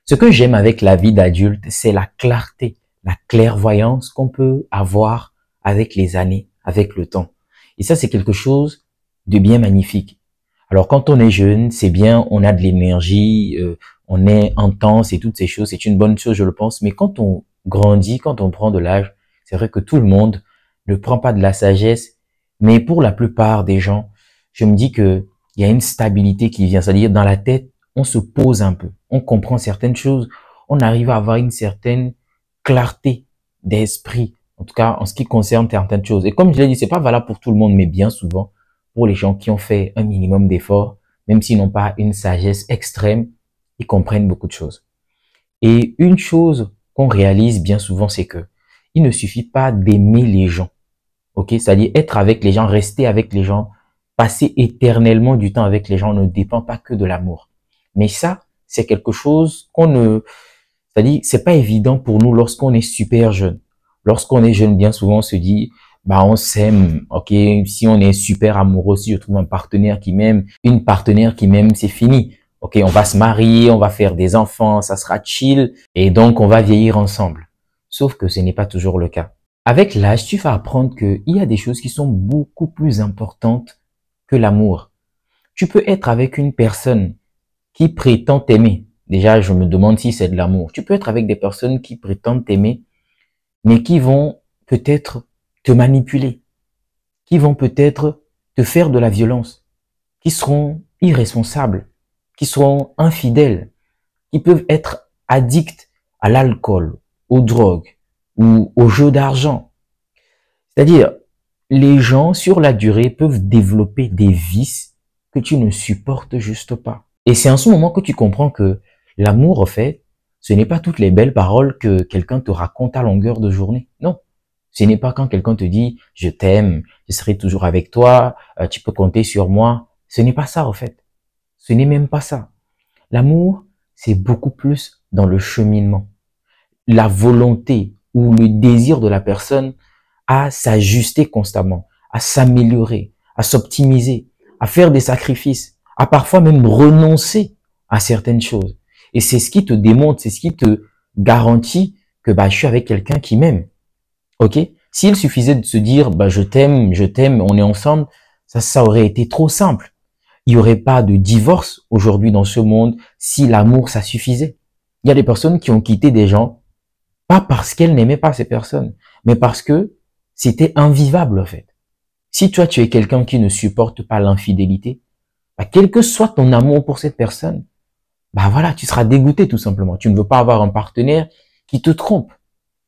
Ce que j'aime avec la vie d'adulte, c'est la clarté, la clairvoyance qu'on peut avoir avec les années, avec le temps. Et ça, c'est quelque chose de bien magnifique. Alors, quand on est jeune, c'est bien, on a de l'énergie, on est intense et toutes ces choses, c'est une bonne chose, je le pense. Mais quand on grandit, quand on prend de l'âge, c'est vrai que tout le monde ne prend pas de la sagesse. Mais pour la plupart des gens, je me dis que il y a une stabilité qui vient. C'est-à-dire, dans la tête, on se pose un peu, on comprend certaines choses, on arrive à avoir une certaine clarté d'esprit, en tout cas en ce qui concerne certaines choses. Et comme je l'ai dit, c'est pas valable pour tout le monde, mais bien souvent, pour les gens qui ont fait un minimum d'efforts, même s'ils n'ont pas une sagesse extrême, ils comprennent beaucoup de choses. Et une chose qu'on réalise bien souvent, c'est que il ne suffit pas d'aimer les gens, ok? C'est-à-dire être avec les gens, rester avec les gens, passer éternellement du temps avec les gens ne dépend pas que de l'amour. Mais ça, c'est quelque chose qu'on ne, c'est-à-dire, c'est pas évident pour nous lorsqu'on est super jeune. Lorsqu'on est jeune, bien souvent, on se dit, bah, on s'aime, ok, si on est super amoureux, si je trouve un partenaire qui m'aime, une partenaire qui m'aime, c'est fini. Ok, on va se marier, on va faire des enfants, ça sera chill, et donc on va vieillir ensemble. Sauf que ce n'est pas toujours le cas. Avec l'âge, tu vas apprendre qu'il y a des choses qui sont beaucoup plus importantes que l'amour. Tu peux être avec une personne qui prétend t'aimer. Déjà, je me demande si c'est de l'amour. Tu peux être avec des personnes qui prétendent t'aimer, mais qui vont peut-être te manipuler, qui vont peut-être te faire de la violence, qui seront irresponsables, qui seront infidèles, qui peuvent être addicts à l'alcool, aux drogues ou aux jeux d'argent. C'est-à-dire, les gens, sur la durée, peuvent développer des vices que tu ne supportes juste pas. Et c'est en ce moment que tu comprends que l'amour, en fait, ce n'est pas toutes les belles paroles que quelqu'un te raconte à longueur de journée. Non. Ce n'est pas quand quelqu'un te dit « je t'aime, je serai toujours avec toi, tu peux compter sur moi ». Ce n'est pas ça, en fait. Ce n'est même pas ça. L'amour, c'est beaucoup plus dans le cheminement. La volonté ou le désir de la personne à s'ajuster constamment, à s'améliorer, à s'optimiser, à faire des sacrifices, à parfois même renoncer à certaines choses. Et c'est ce qui te démontre, c'est ce qui te garantit que bah, je suis avec quelqu'un qui m'aime. Ok? S'il suffisait de se dire bah, je t'aime, on est ensemble, ça aurait été trop simple. Il n'y aurait pas de divorce aujourd'hui dans ce monde si l'amour, ça suffisait. Il y a des personnes qui ont quitté des gens, pas parce qu'elles n'aimaient pas ces personnes, mais parce que c'était invivable en fait. Si toi tu es quelqu'un qui ne supporte pas l'infidélité, bah, quel que soit ton amour pour cette personne, bah voilà, tu seras dégoûté tout simplement. Tu ne veux pas avoir un partenaire qui te trompe.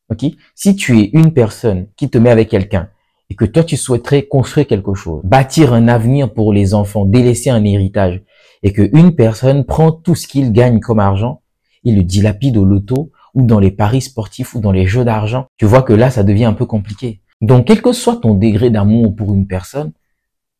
Ok? Si tu es une personne qui te met avec quelqu'un et que toi tu souhaiterais construire quelque chose, bâtir un avenir pour les enfants, délaisser un héritage, et que une personne prend tout ce qu'il gagne comme argent, il le dilapide au loto ou dans les paris sportifs ou dans les jeux d'argent, tu vois que là ça devient un peu compliqué. Donc quel que soit ton degré d'amour pour une personne,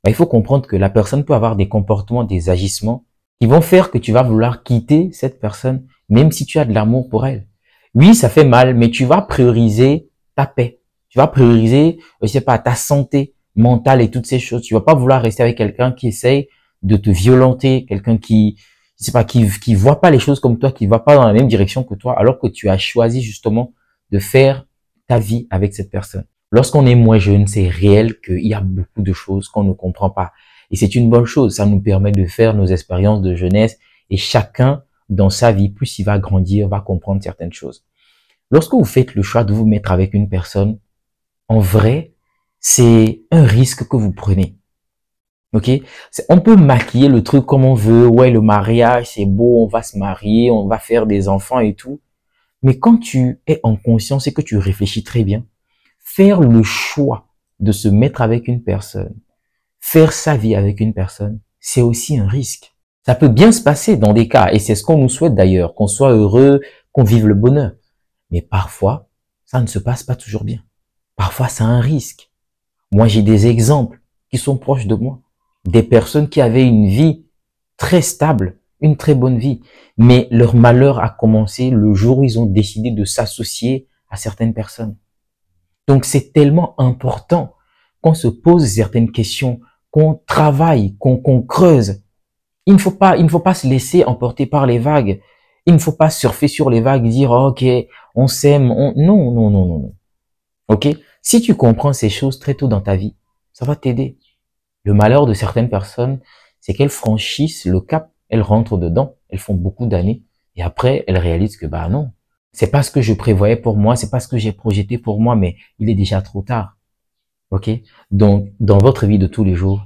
bah, il faut comprendre que la personne peut avoir des comportements, des agissements qui vont faire que tu vas vouloir quitter cette personne, même si tu as de l'amour pour elle. Oui, ça fait mal, mais tu vas prioriser ta paix. Tu vas prioriser, je sais pas, ta santé mentale et toutes ces choses. Tu vas pas vouloir rester avec quelqu'un qui essaye de te violenter, quelqu'un qui, je sais pas, qui voit pas les choses comme toi, qui va pas dans la même direction que toi, alors que tu as choisi justement de faire ta vie avec cette personne. Lorsqu'on est moins jeune, c'est réel qu'il y a beaucoup de choses qu'on ne comprend pas. Et c'est une bonne chose. Ça nous permet de faire nos expériences de jeunesse et chacun, dans sa vie, plus il va grandir, va comprendre certaines choses. Lorsque vous faites le choix de vous mettre avec une personne, en vrai, c'est un risque que vous prenez. Ok? On peut maquiller le truc comme on veut. Ouais, le mariage, c'est beau, on va se marier, on va faire des enfants et tout. Mais quand tu es en conscience et que tu réfléchis très bien, faire le choix de se mettre avec une personne, faire sa vie avec une personne, c'est aussi un risque. Ça peut bien se passer dans des cas, et c'est ce qu'on nous souhaite d'ailleurs, qu'on soit heureux, qu'on vive le bonheur. Mais parfois, ça ne se passe pas toujours bien. Parfois, ça a un risque. Moi, j'ai des exemples qui sont proches de moi. Des personnes qui avaient une vie très stable, une très bonne vie. Mais leur malheur a commencé le jour où ils ont décidé de s'associer à certaines personnes. Donc, c'est tellement important qu'on se pose certaines questions, qu'on travaille, qu'on creuse. Il ne faut pas se laisser emporter par les vagues Il ne faut pas surfer sur les vagues et dire, oh, ok, on s'aime. Non, non, non, non, non. Ok? Si tu comprends ces choses très tôt dans ta vie, ça va t'aider. Le malheur de certaines personnes, c'est qu'elles franchissent le cap, elles rentrent dedans, elles font beaucoup d'années, et après, elles réalisent que, bah non, c'est pas ce que je prévoyais pour moi, c'est pas ce que j'ai projeté pour moi, mais il est déjà trop tard. Ok? Donc, dans votre vie de tous les jours,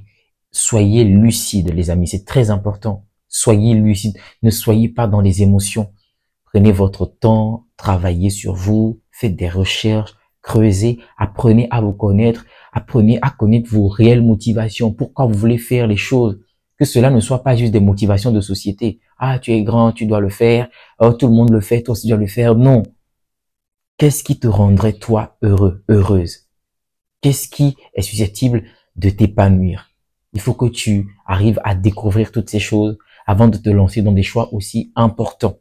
soyez lucide, les amis, c'est très important. Soyez lucide, ne soyez pas dans les émotions. Prenez votre temps, travaillez sur vous, faites des recherches, creusez, apprenez à vous connaître, apprenez à connaître vos réelles motivations, pourquoi vous voulez faire les choses. Que cela ne soit pas juste des motivations de société. Ah, tu es grand, tu dois le faire. Oh, tout le monde le fait, toi aussi tu dois le faire. Non. Qu'est-ce qui te rendrait toi heureux, heureuse? Qu'est-ce qui est susceptible de t'épanouir? Il faut que tu arrives à découvrir toutes ces choses avant de te lancer dans des choix aussi importants.